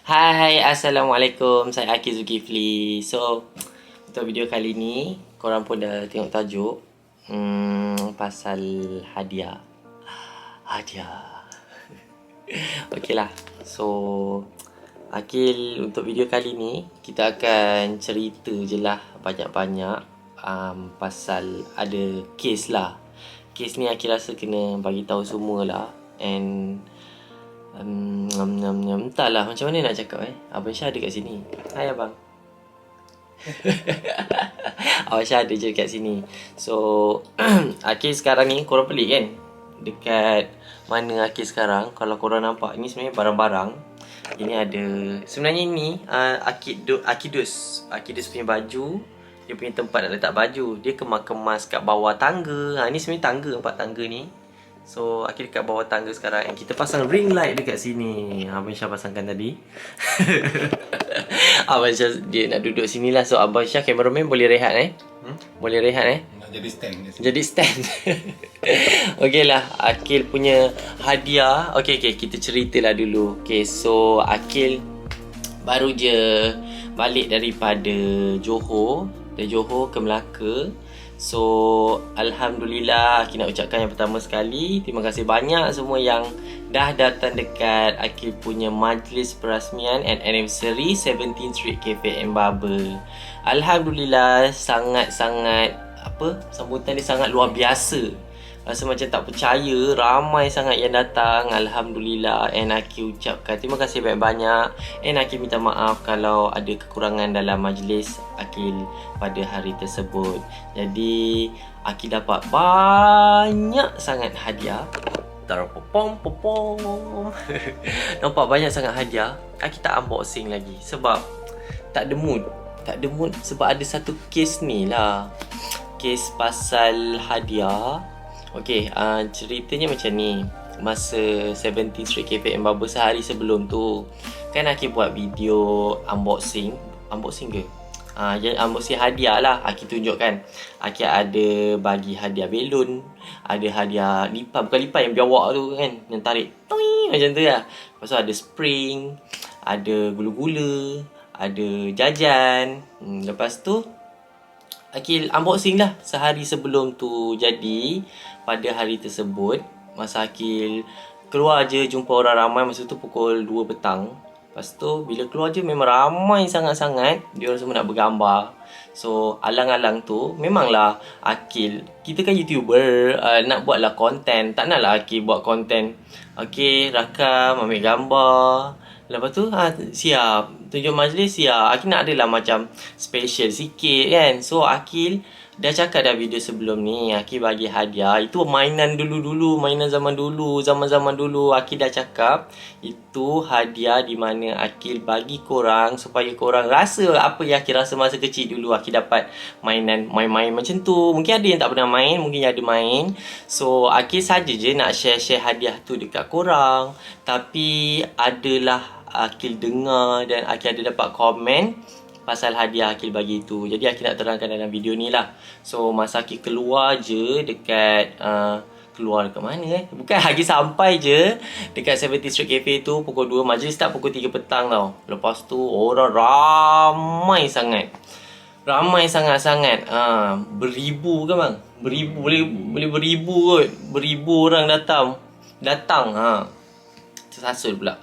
Hai, Assalamualaikum. Saya Aki Zulkifli. So, untuk video kali ni, korang pun dah tengok tajuk pasal hadiah. Hadiah. Okey lah. So, Akil untuk video kali ni, kita akan cerita je lah banyak-banyak pasal ada kes lah. Kes ni Akil rasa kena bagi tahu semua lah. And entahlah macam mana nak cakap Abang Syah ada kat sini. Hai abang. Abang Syah ada je kat sini. So Akil sekarang ni korang pelik kan, dekat mana Akil sekarang. Kalau korang nampak, ni sebenarnya barang-barang. Ini ada, sebenarnya ni Akidus punya baju. Dia punya tempat nak letak baju. Dia kemas-kemas kat bawah tangga. Ni sebenarnya tangga, 4 tangga ni. So, Akil dekat bawah tangga sekarang. And kita pasang ring light dekat sini. Abang Syah pasangkan tadi. Abang Syah dia nak duduk sini lah. So, Abang Syah cameraman boleh rehat Boleh rehat Nak jadi stand. Jadi stand. Okey lah, Akil punya hadiah. Okey, kita ceritalah dulu. Okay, so Akil baru je balik daripada Johor. Dari Johor ke Melaka. So, Alhamdulillah, Akil nak ucapkan yang pertama sekali, terima kasih banyak semua yang dah datang dekat Akil punya majlis perasmian and anniversary 17th Street Cafe and Barber. Alhamdulillah, sangat-sangat sambutan dia sangat luar biasa. Rasa macam tak percaya, ramai sangat yang datang. Alhamdulillah. And Akil ucapkan terima kasih banyak-banyak. And Akil minta maaf kalau ada kekurangan dalam majlis Akil pada hari tersebut. Jadi Akil dapat banyak sangat hadiah. Nampak banyak sangat hadiah. Akil tak unboxing lagi sebab tak ada mood. Sebab ada satu kes ni lah. Kes pasal hadiah. Okey, ceritanya macam ni. Masa 17th Street Cafe and Barber sehari sebelum tu, kan Akil buat video unboxing ke? Unboxing hadiah lah. Akil tunjukkan Akil ada bagi hadiah belon, ada hadiah lipat, bukan lipat yang biawak tu kan, yang tarik macam tu lah. Lepas tu ada spring, ada gula-gula, ada jajan. Lepas tu Akil unboxing lah sehari sebelum tu. Jadi pada hari tersebut, masa Akil keluar je jumpa orang ramai, masa tu pukul 2 petang. Lepas tu bila keluar je memang ramai sangat-sangat. Dia orang semua nak bergambar. So alang-alang tu memanglah Akil, kita kan YouTuber, nak buatlah konten. Tak naklah Akil buat konten okey, rakam, ambil gambar, lepas tu siap tunjuk majlis, siap. Akil nak adalah macam special sikit kan. So Akil dah cakap dah video sebelum ni, Akil bagi hadiah. Itu mainan dulu-dulu, mainan zaman dulu. Akil dah cakap itu hadiah di mana Akil bagi korang supaya korang rasa apa yang Akil rasa masa kecil dulu. Akil dapat mainan, main-main macam tu. Mungkin ada yang tak pernah main, mungkin ada main. So Akil saja je nak share hadiah tu dekat korang. Tapi adalah Akil dengar dan Akil ada dapat komen pasal hadiah Akil bagi tu. Jadi Akil nak terangkan dalam video ni lah. So masa Akil keluar je dekat keluar dekat mana bukan, Akil sampai je dekat 70 Street Cafe tu pukul 2. Majlis start pukul 3 petang tau. Lepas tu orang ramai sangat. Ramai sangat-sangat. Beribu kan bang? Beribu, boleh beribu kot. Beribu orang datang. Tersasul pula.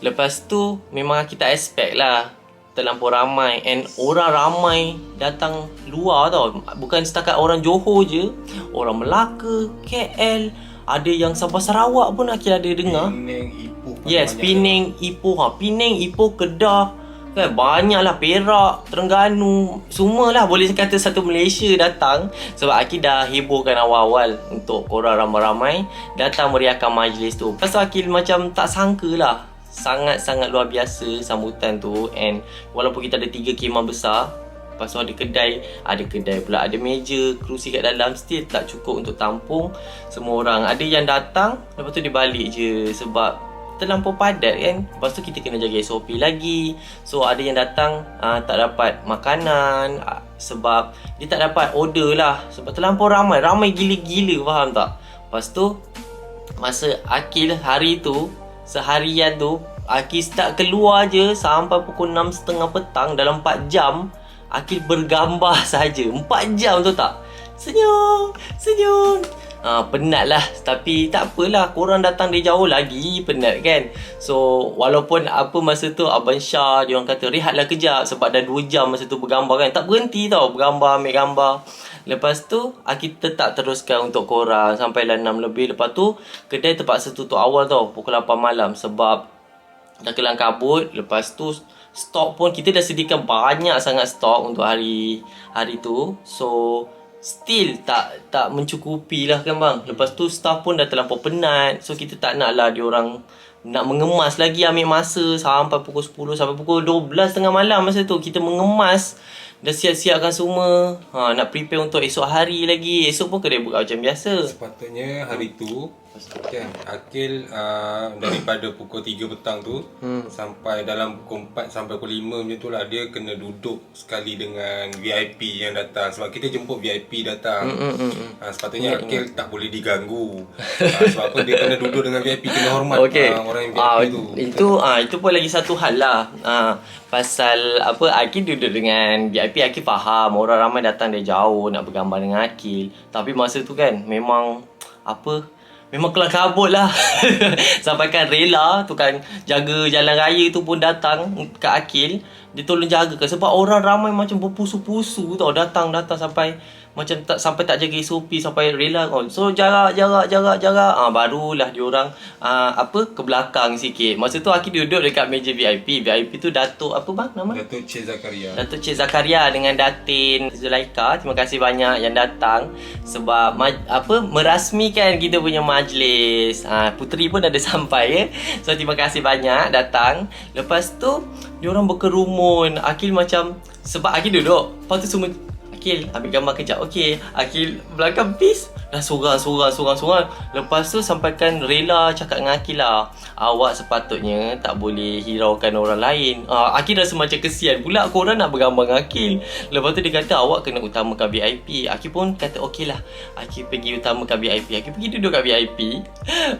Lepas tu memang kita expect lah terlampau ramai. And orang ramai datang luar tau. Bukan setakat orang Johor je, orang Melaka, KL, ada yang Sabah Sarawak pun Akil ada dengar. Penang, Ipoh. Yes, Penang, Ipoh. Penang, Ipoh, Kedah kan, banyaklah, Perak, Terengganu, semualah boleh kata satu Malaysia datang. Sebab Akil dah hebohkan awal-awal untuk korang ramai-ramai datang meriahkan majlis tu. Lepas tu Akil macam tak sangka lah, sangat-sangat luar biasa sambutan tu. And walaupun kita ada 3 khemah besar, lepas tu ada kedai pula, ada meja, kerusi kat dalam, still tak cukup untuk tampung semua orang. Ada yang datang, lepas tu dia balik je sebab terlampau padat kan. Lepas tu kita kena jaga SOP lagi. So ada yang datang tak dapat makanan sebab dia tak dapat order lah, sebab terlampau ramai gila-gila, faham tak? Lepas tu masa Akil hari tu, seharian tu Akil start keluar je sampai pukul 6.30 petang, dalam 4 jam Akil bergambar saja. 4 jam tu tak. Senyum, senyum. Penat lah. Tapi tak apalah, korang datang dari jauh lagi penat kan. So walaupun apa masa tu Abang Syah dia orang kata rehatlah kejap sebab dah 2 jam masa tu bergambar kan, tak berhenti tau bergambar, ambil gambar. Lepas tu kita tak teruskan untuk korang sampai lah 6 lebih. Lepas tu kedai terpaksa tutup awal tau, pukul 8 malam sebab dah kelang kabut. Lepas tu stok pun kita dah sediakan banyak sangat stok untuk hari tu. So still tak mencukupi lah kan bang. Lepas tu staff pun dah terlampau penat. So kita tak nak lah diorang nak mengemas lagi, ambil masa sampai pukul 10 sampai pukul 12 tengah malam. Masa tu kita mengemas, dah siap-siapkan semua. Nak prepare untuk esok hari lagi. Esok pun kedai buka macam biasa. Sepatutnya hari tu kan Akil daripada pukul 3 petang tu sampai dalam pukul 4 sampai pukul 5 macam tu lah, dia kena duduk sekali dengan VIP yang datang. Sebab kita jemput VIP datang. Sepatutnya Akil tak boleh diganggu. Sebab apa, dia kena duduk dengan VIP, kena hormat orang yang VIP tu. Itu pun lagi satu hal lah. Pasal apa, Akil duduk dengan VIP, Akil faham orang ramai datang dari jauh nak bergambar dengan Akil. Tapi masa tu kan memang memang kelang kabut lah. Sampaikan rela tukang jaga jalan raya tu pun datang ke Akil. Dia tolong jaga kan, sebab orang ramai macam berpusu-pusu tau, datang sampai macam sampai tak jaga SOP, sampai rela kan. So jarak. Barulah diorang ke belakang sikit. Masa tu Akil duduk dekat meja VIP. VIP tu Datuk apa bang nama? Datuk Cik Zakaria. Datuk Cik Zakaria dengan Datin Zulaika. Terima kasih banyak yang datang sebab merasmikan kita punya majlis. Puteri pun ada sampai ya. So terima kasih banyak datang. Lepas tu diorang berkerumun. Akil macam, sebab Akil duduk, lepas tu semua Akil ambil gambar kejap. Okey, Akil belakang peace. Dah sorang. Lepas tu sampaikan rela cakap dengan Akil lah, awak sepatutnya tak boleh hiraukan orang lain. Akil rasa macam kesian pula korang nak bergambar dengan Akil. Lepas tu dia kata awak kena utamakan VIP. Akil pun kata okey lah, Akil pergi utamakan VIP. Akil pergi duduk kat VIP.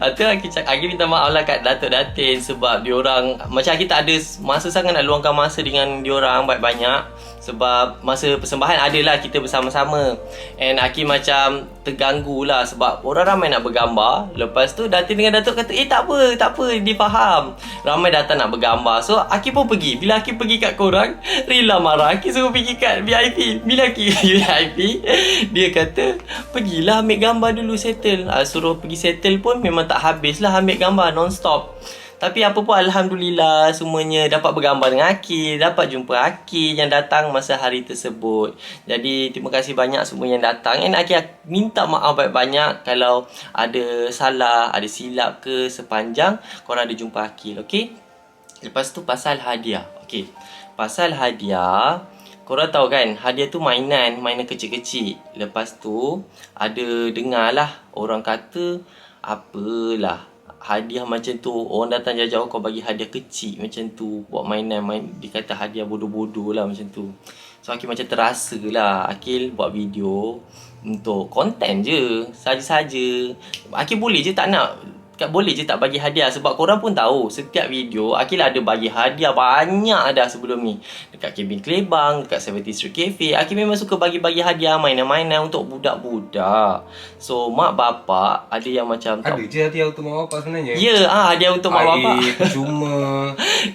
Lepas tu Akil minta maaf lah kat Datuk Datin sebab diorang macam Akil tak ada masa sangat nak luangkan masa dengan diorang banyak-banyak. Sebab masa persembahan adalah kita bersama-sama. And Akil macam terganggu lah sebab orang ramai nak bergambar. Lepas tu Datin dengan Datuk kata tak apa, dia faham ramai datang nak bergambar. So Akil pun pergi. Bila Akil pergi kat korang, rela marah. Akil suruh pergi kat VIP. Bila Akil VIP, dia kata pergilah ambil gambar dulu, settle. Suruh pergi settle pun memang tak habis lah ambil gambar non-stop. Tapi apa pun alhamdulillah semuanya dapat bergambar dengan Akil, dapat jumpa Akil yang datang masa hari tersebut. Jadi terima kasih banyak semua yang datang. And Akil minta maaf banyak-banyak kalau ada salah, ada silap ke sepanjang korang ada jumpa Akil, okey? Lepas tu pasal hadiah. Okey. Pasal hadiah, korang tahu kan hadiah tu mainan kecil-kecil. Lepas tu ada dengar lah orang kata apalah hadiah macam tu, orang datang jauh-jauh kau bagi hadiah kecil macam tu, buat mainan dia kata hadiah bodoh-bodoh lah macam tu. So Akil macam terasa lah. Akil buat video untuk konten je, saja-saja. Akil boleh je tak bagi hadiah sebab korang pun tahu setiap video Akil ada bagi hadiah banyak dah sebelum ni. Dekat Kevin Klebang, dekat 70 Street Cafe, Akil memang suka bagi-bagi hadiah, mainan-mainan untuk budak-budak. So mak bapak ada yang macam ada je hadiah untuk mak bapak sebenarnya. Ya, hadiah untuk mak bapak. Cuma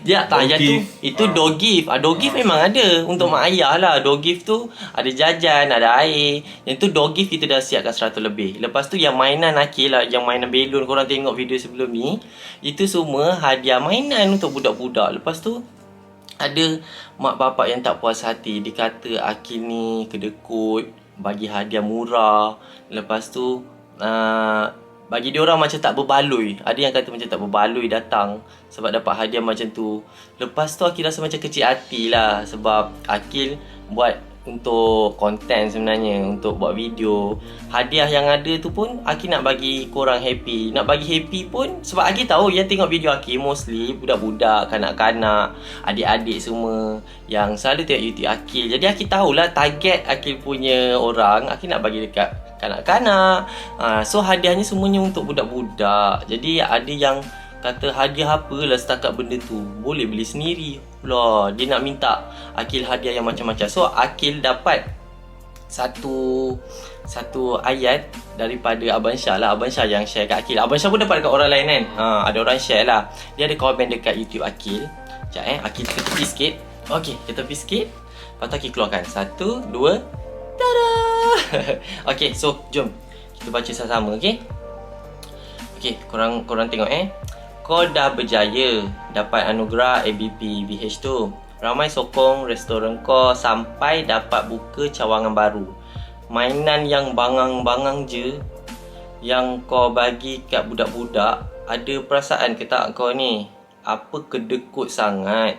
ya tak, yang tu itu dog gift. Dog gift memang ada untuk mak ayah lah. Dog gift tu ada jajan, ada air. Yang tu dog gift kita dah siapkan 100 lebih. Lepas tu yang mainan Akil lah, yang mainan belon korang tengok video sebelum ni, itu semua hadiah mainan untuk budak-budak. Lepas tu ada mak bapak yang tak puas hati, dia kata Akil ni kedekut, bagi hadiah murah. Lepas tu bagi dia orang macam tak berbaloi. Ada yang kata macam tak berbaloi datang sebab dapat hadiah macam tu. Lepas tu Akil rasa macam kecil hati lah sebab Akil buat untuk konten sebenarnya, untuk buat video. Hadiah yang ada tu pun Akil nak bagi korang happy. Nak bagi happy pun sebab Akil tahu yang tengok video Akil mostly budak-budak, kanak-kanak, adik-adik semua yang selalu tengok YouTube Akil. Jadi Akil tahulah target Akil punya orang. Akil nak bagi dekat kanak-kanak. So hadiahnya semuanya untuk budak-budak. Jadi ada yang Kata hadiah apalah setakat benda tu, boleh beli sendiri lah. Dia nak minta Akil hadiah yang macam-macam. So Akil dapat satu ayat daripada Abang Syah lah. Abang Syah yang share kat Akil. Abang Syah pun dapat dekat orang lain kan. Ada orang share lah. Dia ada komen dekat YouTube Akil. Sekejap Akil tepi sikit. Okay, kita tepi sikit. Lepas tu Akil keluarkan 1, 2, tada. Okay, so jom kita baca sama-sama. Okay, korang tengok Kau dah berjaya dapat anugerah ABP VH tu. Ramai sokong restoran kau sampai dapat buka cawangan baru. Mainan yang bangang-bangang je yang kau bagi kat budak-budak, ada perasaan ke tak kau ni? Apa kedekut sangat?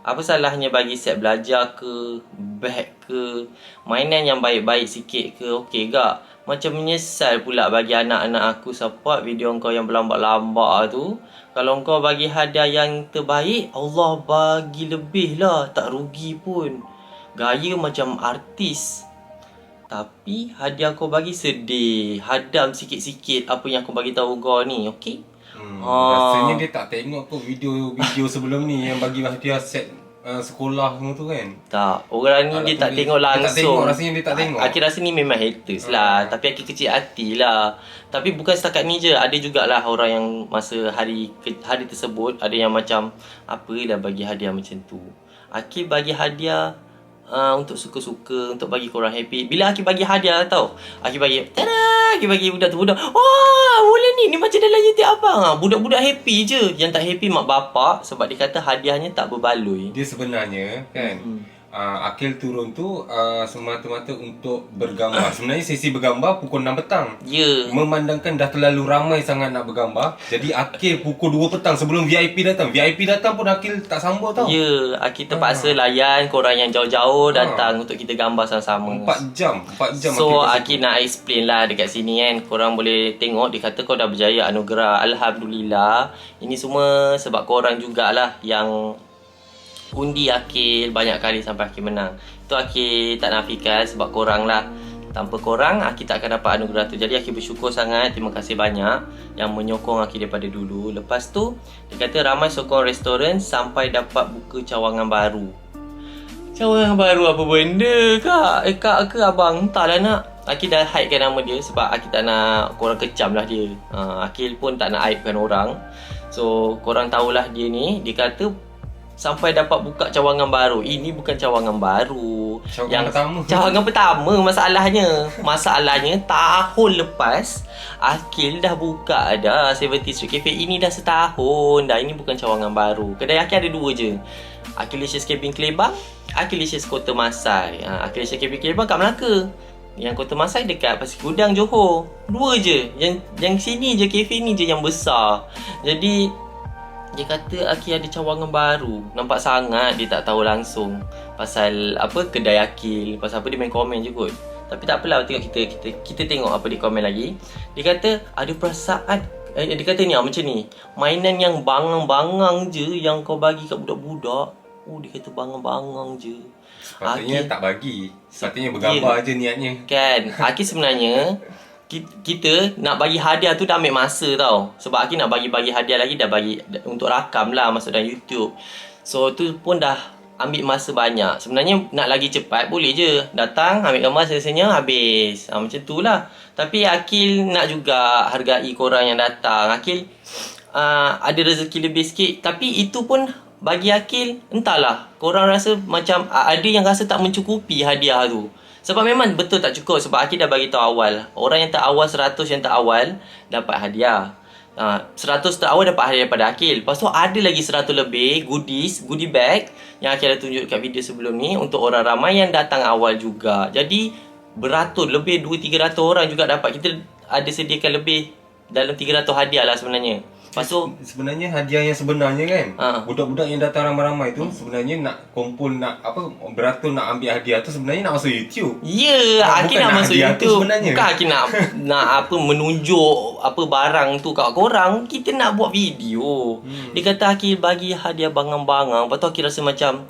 Apa salahnya bagi set belajar ke, beg ke, mainan yang baik-baik sikit ke, okey gak? Macam menyesal pula bagi anak-anak aku support video kau yang berlambak-lambak tu. Kalau kau bagi hadiah yang terbaik, Allah bagi lebih lah, tak rugi pun. Gaya macam artis. Tapi hadiah kau bagi sedih, hadam sikit-sikit apa yang aku bagi tahu kau ni, okey? Rasanya dia tak tengok kau video sebelum ni yang bagi hadiah set sekolah semua tu kan. Tak, orang ni dia tak tengok langsung. Dia tak tengok, rasanya dia tak tengok. Akil rasa ni memang haters lah. Tapi Akil kecil hati lah. Tapi bukan setakat ni je, ada jugalah orang yang masa hari tersebut ada yang macam apalah bagi hadiah macam tu. Akil bagi hadiah untuk suka-suka, untuk bagi korang happy. Bila Akil bagi hadiah tau, Akil bagi tada, Akil bagi budak tu budak, wah boleh ni macam dalam YouTube abang. Budak-budak happy je. Yang tak happy mak bapak sebab dia kata hadiahnya tak berbaloi. Dia sebenarnya kan Akil turun tu semata-mata untuk bergambar. Sebenarnya sesi bergambar pukul 6 petang. Ya. Memandangkan dah terlalu ramai sangat nak bergambar, jadi Akil pukul 2 petang sebelum VIP datang. VIP datang pun Akil tak sambut tau. Ya, Akil terpaksa layan korang yang jauh-jauh datang untuk kita gambar sama-sama. 4 jam So Akil nak explain lah dekat sini kan. Korang boleh tengok dia kata kau dah berjaya anugerah. Alhamdulillah. Ini semua sebab korang jugalah yang undi Akil banyak kali sampai Akil menang. Itu Akil tak nafikan sebab korang lah. Tanpa korang Akil tak akan dapat anugerah tu. Jadi Akil bersyukur sangat. Terima kasih banyak yang menyokong Akil daripada dulu. Lepas tu dia kata ramai sokong restoran sampai dapat buka cawangan baru. Cawangan baru apa benda kak? Kak ke abang? Entahlah nak. Akil dah hidekan nama dia sebab Akil tak nak korang kecam lah dia. Akil pun tak nak aibkan orang. So korang tahulah dia ni. Dia kata sampai dapat buka cawangan baru. Ini bukan cawangan baru. Cawangan pertama masalahnya tahun lepas Akil dah buka dah 70 Street Cafe. Ini dah setahun dah. Ini bukan cawangan baru. Kedai Akil ada 2 je. Akilicious Cabin Kelebang, Akilicious Kota Masai. Akilicious Cabin Kelebang kat Melaka. Yang Kota Masai dekat Pasir Gudang, Johor. 2 je. Yang sini je, kafe ni je yang besar. Jadi dia kata Akil ada cawangan baru. Nampak sangat dia tak tahu langsung pasal apa kedai Akil. Pasal apa dia main komen je kot. Tapi tak apalah, tengok kita tengok apa dia komen lagi. Dia kata ada perasaan dia kata ni macam ni. Mainan yang bangang-bangang je yang kau bagi kat budak-budak. Dia kata bangang-bangang je. Sepatutnya tak bagi. Sepatutnya bergambar je niatnya. Kan. Akil sebenarnya kita nak bagi hadiah tu dah ambil masa tau. Sebab Akil nak bagi hadiah lagi dah bagi untuk rakam lah masuk dalam YouTube. So tu pun dah ambil masa banyak. Sebenarnya nak lagi cepat boleh je. Datang ambil gambar selesainya habis. Macam tu lah. Tapi Akil nak juga hargai korang yang datang. Akil ada rezeki lebih sikit. Tapi itu pun bagi Akil entahlah. Korang rasa macam ada yang rasa tak mencukupi hadiah tu. Sebab memang betul tak cukup. Sebab Akil dah bagi tahu awal. Orang yang tak awal 100 yang tak awal dapat hadiah. 100 terawal dapat hadiah daripada Akil. Lepas tu ada lagi 100 lebih goodie bag yang Akil dah tunjuk kat video sebelum ni untuk orang ramai yang datang awal juga. Jadi beratus lebih 200-300 orang juga dapat. Kita ada sediakan lebih dalam 300 hadiah lah sebenarnya. Lepas tu sebenarnya hadiah yang sebenarnya kan, budak-budak yang datang ramai-ramai tu sebenarnya nak kumpul, nak apa, beratus nak ambil hadiah tu sebenarnya nak masuk YouTube. Ya, Akil nak masuk YouTube. Bukan Akil nak apa menunjuk apa barang tu kat korang. Kita nak buat video. Dia kata Akil bagi hadiah bangang-bangang. Lepas tu Akil rasa macam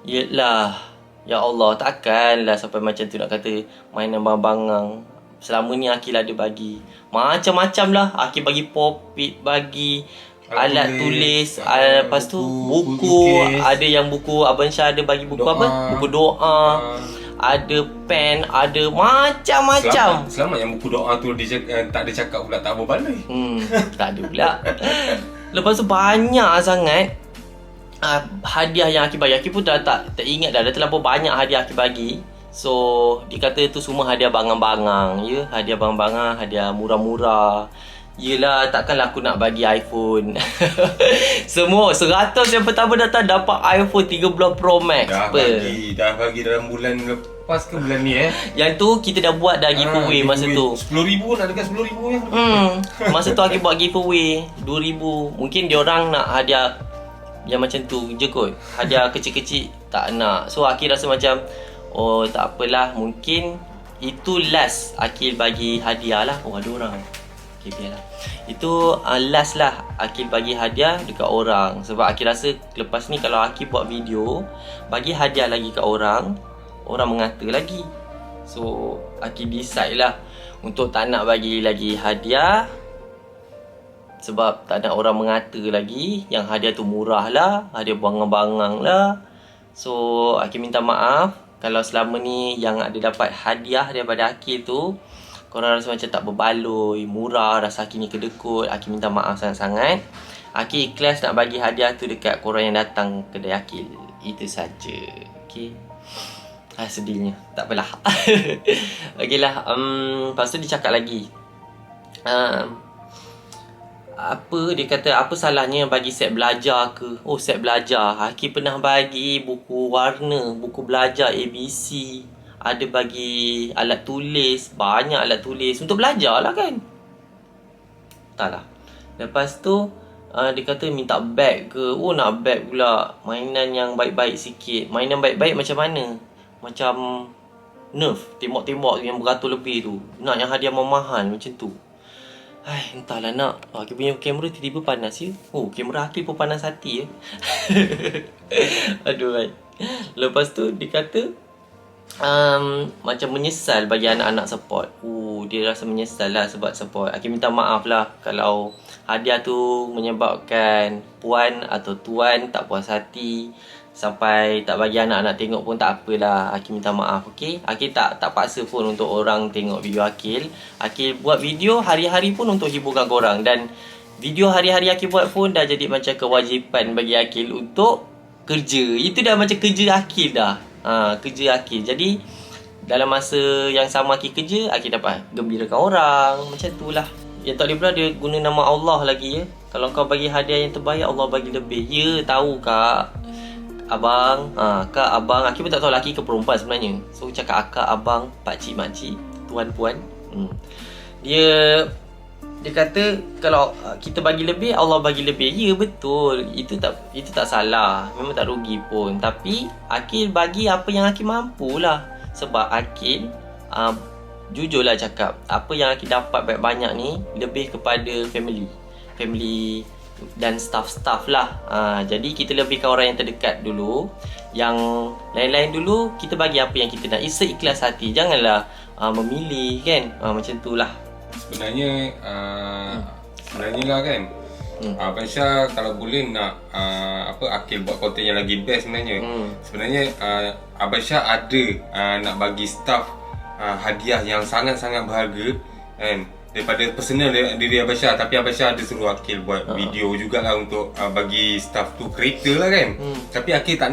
yelah, ya Allah, takkanlah sampai macam tu nak kata mainan bangang-bangang. Selama ni Akil ada bagi macam-macam lah. Akil bagi popit, bagi alat tulis, lepas tu buku, lukis. ada yang buku Abang Syah ada bagi buku Doa. apa? Buku doa. Ada pen, ada macam-macam. Selamat yang buku doa tu tak ada cakap pula tak berbaloi. Tak ada pula. Lepas tu banyak sangat hadiah yang Aki bagi. Aki pun dah tak ingat dah terlampau banyak hadiah Aki bagi. So, dia kata tu semua hadiah bangang-bangang, ya. Hadiah bangang-bangang, hadiah murah-murah. Yelah, takkanlah aku nak bagi iPhone. Semua 100 yang pertama datang dapat iPhone 13 Pro Max. Dah bagi dalam bulan lepas ke bulan ni Yang tu kita dah buat dah giveaway masa tu. 10,000 nak dekat 10,000 yang. Masa tu Aki buat giveaway 2,000. Mungkin diorang nak hadiah yang macam tu je kot. Hadiah kecil-kecil tak nak. So Aki rasa macam oh tak apalah, mungkin itu last Akil bagi hadiah lah. Oh ada orang. Okay, biarlah. Itu last lah Akil bagi hadiah dekat orang. Sebab Akil rasa lepas ni kalau Akil buat video bagi hadiah lagi kat orang, orang mengata lagi. So Akil decide lah untuk tak nak bagi lagi hadiah. Sebab tak nak orang mengata lagi yang hadiah tu murah lah, hadiah bangang-bangang lah. So Akil minta maaf kalau selama ni yang ada dapat hadiah daripada Akil tu korang rasa macam tak berbaloi, murah, rasa Akil ni kedekut. Akil minta maaf sangat-sangat. Akil ikhlas nak bagi hadiah tu dekat korang yang datang kedai Akil. Itu saja. Okay. Sedihnya. Tak apalah. Okay lah. Lepas tu dia cakap lagi. Apa dia kata, apa salahnya bagi set belajar ke? Oh, set belajar. Akil pernah bagi buku warna, buku belajar ABC. Ada bagi alat tulis, banyak alat tulis untuk belajar lah kan. Tak lah. Lepas tu dia kata minta bag ke. Oh nak bag pula. Mainan yang baik-baik sikit. Mainan baik-baik macam mana? Macam Nerf, tembok-tembok yang beratus lebih tu. Nak yang hadiah mahal macam tu. Entahlah nak. Akil punya kamera tiba-tiba panas ya. Oh, kamera Akil pun panas hati ya. Aduh baik. Lepas tu dia kata macam menyesal bagi anak-anak support. Dia rasa menyesal lah sebab support. Akil minta maaf lah kalau hadiah tu menyebabkan puan atau tuan tak puas hati sampai tak bagi anak-anak tengok pun tak apalah. Akil minta maaf, okay? Akil tak paksa pun untuk orang tengok video Akil. Akil buat video hari-hari pun untuk hiburkan korang. Dan video hari-hari Akil buat pun dah jadi macam kewajipan bagi Akil untuk kerja. Itu dah macam kerja Akil dah. Kerja Akil. Jadi dalam masa yang sama Akil kerja, Akil dapat gembirakan orang. Macam tu lah. Yang tak boleh pula dia guna nama Allah lagi ya. Kalau kau bagi hadiah yang terbaik, Allah bagi lebih. Ya tahu kak, abang, kak, abang. Akil pun tak tahu lelaki ke perempuan sebenarnya. So cakap akak, abang, pakcik, makcik, tuan, puan. Dia kata kalau kita bagi lebih, Allah bagi lebih. Ya betul. Itu tak salah. Memang tak rugi pun. Tapi Akil bagi apa yang Akil mampu lah. Sebab Akil jujurlah cakap, apa yang Akil dapat banyak-banyak ni lebih kepada family dan staff-staff lah. Jadi kita lebihkan orang yang terdekat dulu. Yang lain-lain dulu kita bagi apa yang kita nak. Seikhlas hati. Janganlah memilih kan. Macam tu lah. Sebenarnya lah kan. Abang Syah kalau boleh nak Akil buat konten yang lagi best sebenarnya. Sebenarnya Abang Syah ada nak bagi staff hadiah yang sangat-sangat berharga kan, daripada personal diri Abang Syah. Tapi Abang Syah ada suruh Akil buat video jugalah untuk bagi staff tu kereta lah kan. Tapi Akil tak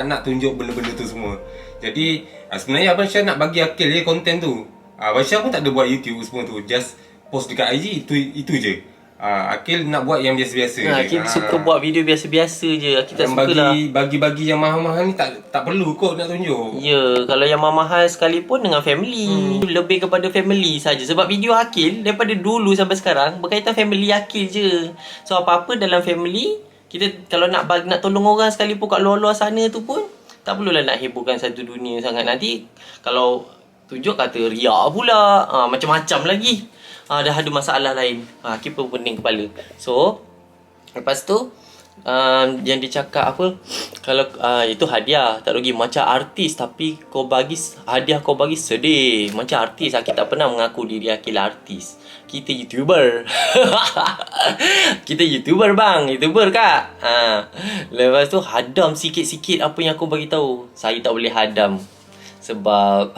nak tunjuk benda-benda tu semua. Jadi sebenarnya Abang Syah nak bagi Akil je konten tu. Abang Syah pun tak ada buat YouTube semua tu, just post dekat IG itu je. Akil nak buat yang biasa-biasa je. Akil suka buat video biasa-biasa je. Akil tak suka lah bagi yang mahal-mahal ni tak perlu kot nak tunjuk. Ya, kalau yang mahal sekalipun dengan family. Lebih kepada family saja. Sebab video Akil daripada dulu sampai sekarang berkaitan family Akil je. So apa-apa dalam family, kita kalau nak tolong orang sekalipun kat luar-luar sana tu pun tak perlulah nak heburkan satu dunia sangat. Nanti kalau tunjuk kata riak pula, macam-macam lagi. Dah ada masalah lain. Akil pun pening kepala. So lepas tu yang dia cakap apa, kalau itu hadiah tak rugi macam artis, tapi kau bagi hadiah, kau bagi sedih macam artis. Akil tak pernah mengaku diri Akil artis. Kita YouTuber. Kita YouTuber bang, YouTuber kak. Lepas tu hadam sikit-sikit apa yang aku bagi tahu. Saya tak boleh hadam sebab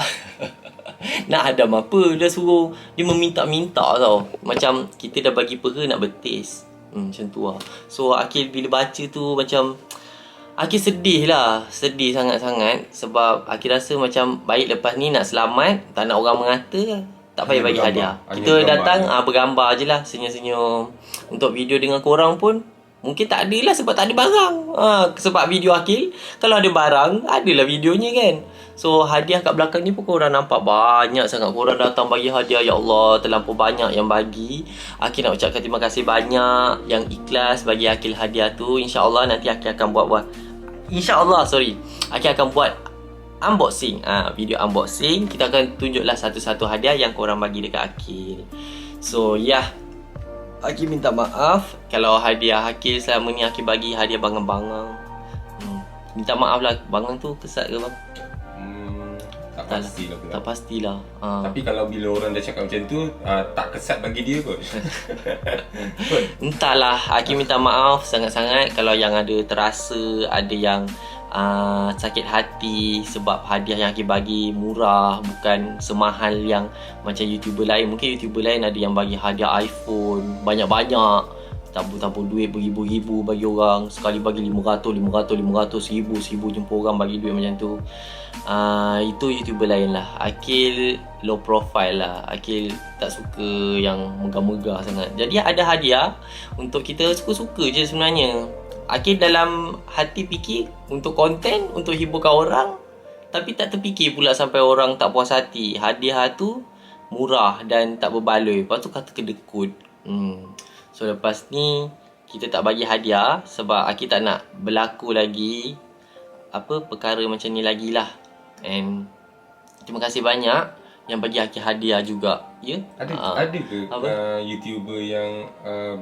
nak hadam apa, dia suruh, dia meminta-minta tau. Macam kita dah bagi pera nak betis. Macam tu lah. So Akil bila baca tu macam Akil sedih lah. Sedih sangat-sangat. Sebab Akil rasa macam baik lepas ni nak selamat, tak nak orang mengata, tak payah bagi hadiah. Kita datang bergambar je lah, senyum-senyum. Untuk video dengan korang pun mungkin tak ada lah sebab tak ada barang. Sebab video Akil, kalau ada barang, adalah videonya kan. So hadiah kat belakang ni pun korang nampak banyak sangat. Korang datang bagi hadiah. Ya Allah, terlampau banyak yang bagi. Akil nak ucapkan terima kasih banyak yang ikhlas bagi Akil hadiah tu. InsyaAllah nanti Akil akan buat Akil akan buat unboxing, video unboxing. Kita akan tunjuklah satu-satu hadiah yang korang bagi dekat Akil. So Akil minta maaf kalau hadiah Akil selama ni Akil bagi hadiah bangang-bangang. Minta maaf lah, bangang tu kesat ke bang? Tak pastilah. Tapi kalau bila orang dah cakap macam tu, tak kesat bagi dia kot. Entahlah, Akil minta maaf sangat-sangat kalau yang ada terasa, ada yang sakit hati sebab hadiah yang Akil bagi murah, bukan semahal yang macam YouTuber lain. Mungkin YouTuber lain ada yang bagi hadiah iPhone banyak-banyak, tabur-tabur duit beribu-ribu bagi orang. Sekali bagi 500, 1000 jumpa orang bagi duit macam tu. Itu YouTuber lain lah. Akil low profile lah. Akil tak suka yang megah-megah sangat. Jadi ada hadiah untuk kita suka-suka je sebenarnya. Akil dalam hati fikir untuk konten, untuk hiburkan orang, tapi tak terfikir pula sampai orang tak puas hati. Hadiah tu murah dan tak berbaloi. Lepas tu kata kedekut. So lepas ni kita tak bagi hadiah sebab Akil tak nak berlaku lagi perkara macam ni lagi lah. And terima kasih banyak yang bagi Akil hadiah juga. Ya? Ada ke YouTuber yang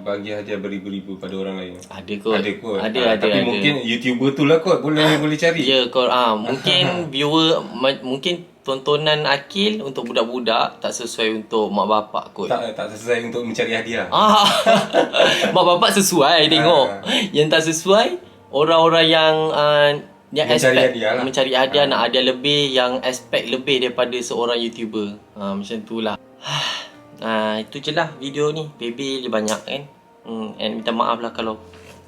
bagi hadiah beribu-ribu pada orang lain? Ada kot. Ada. Tapi mungkin YouTuber tu lah kot boleh cari. Ya kot. Mungkin viewer, mungkin tontonan Akil untuk budak-budak tak sesuai untuk mak bapak kot. Tak sesuai untuk mencari hadiah. Mak bapak sesuai tengok. Yang tak sesuai orang-orang yang mencari hadiah, nak hadiah lebih, yang expect lebih daripada seorang YouTuber. Macam tu lah. Itu je lah video ni. Bebel je banyak kan. And minta maaf lah kalau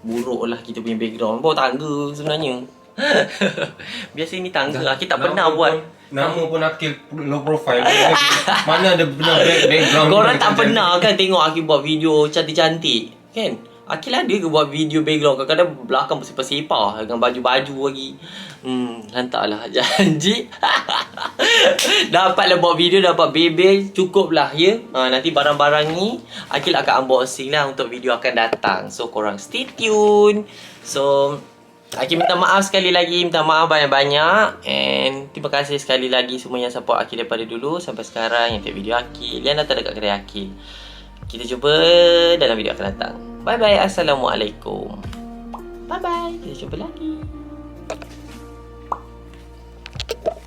buruk lah kita punya background. Bawa tangga sebenarnya. Biasa ni tangga. Akil tak pernah buat. Nama pun Akil low profile. Mana ada benar background. Korang tak pernah kan tengok Akil buat video cantik-cantik kan? Akil ada ke buat video background? Kadang-kadang belakang bersepah-sepah dengan baju-baju lagi. Lantaklah. Janji dapatlah buat video, dapat bebel, cukup lah ya. Nanti barang-barang ni Akil akan unboxing lah untuk video akan datang. So korang stay tune. So Akil minta maaf sekali lagi, minta maaf banyak-banyak. And terima kasih sekali lagi semua yang support Akil daripada dulu sampai sekarang, yang tengok video Akil, yang datang dekat kedai Akil. Kita jumpa dalam video akan datang. Bye-bye. Assalamualaikum. Bye-bye. Kita jumpa lagi.